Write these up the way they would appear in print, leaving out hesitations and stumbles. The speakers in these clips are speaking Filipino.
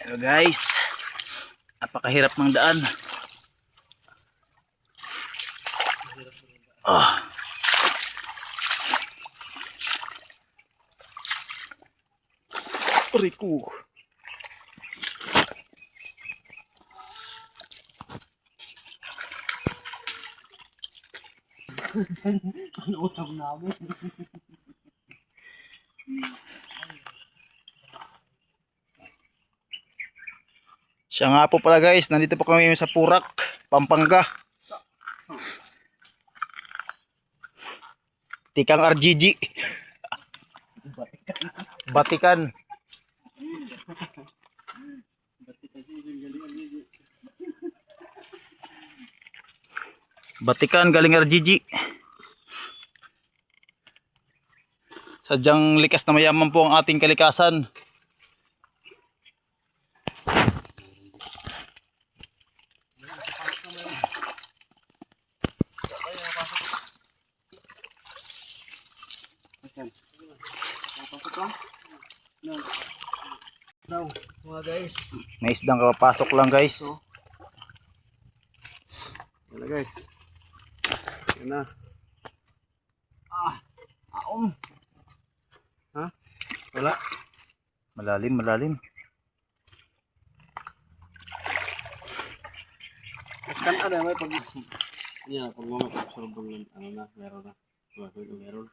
Pero guys, napakahirap ng daan. Riku. Ano ulam namin? Siya nga po pala guys, nandito po kami sa Purak, Pampanga. Tikang RGG. Batikan. Batikan galing RGG. Sadyang likas na mayaman po ang ating kalikasan. Pasok lang. Daw, mga guys. May isdang kapapasok lang guys. Yan na guys. Yan na. Aom. Ha? Wala. Malalim, malalim. Mas kan ada may pag ya pag mga pagsulbong ng ano na meron na. Meron.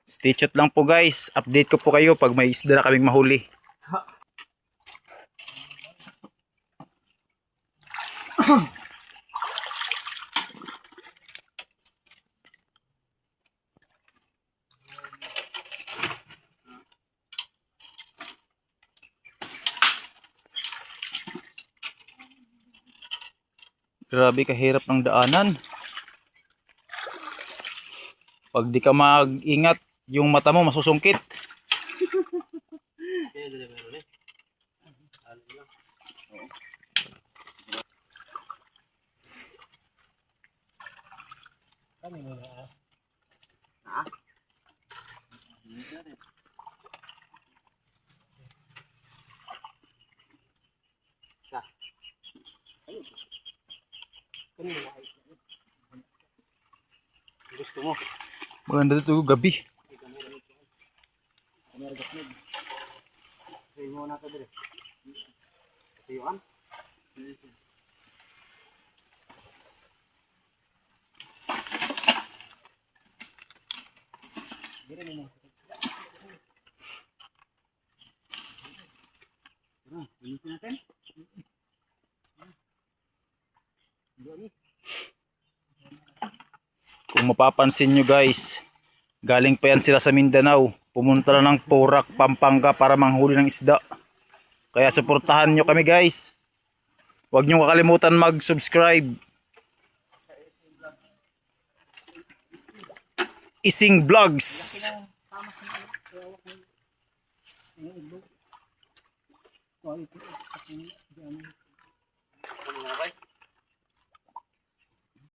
Stay tuned lang po guys. Update ko po kayo pag may isda na kaming mahuli. Grabe kahirap ng daanan. Pag di ka mag-ingat, yung mata mo masusungkit. Kaya dili meron eh. Alam lang. Kami mo na. Ha? Sa. Ayun. Kanina na ayos na. Gusto mo? Maganda dito gabi. Kamera gasnig. Sayo mo na ito dire. Sayuan? Dire mo mo. Linisin natin. Kung mapapansin nyo guys, galing pa yan sila sa Mindanao. Pumunta na ng Purak, Pampanga para manghuli ng isda. Kaya suportahan nyo kami guys. Huwag nyo kakalimutan mag-subscribe. Ising Vlogs. Quality.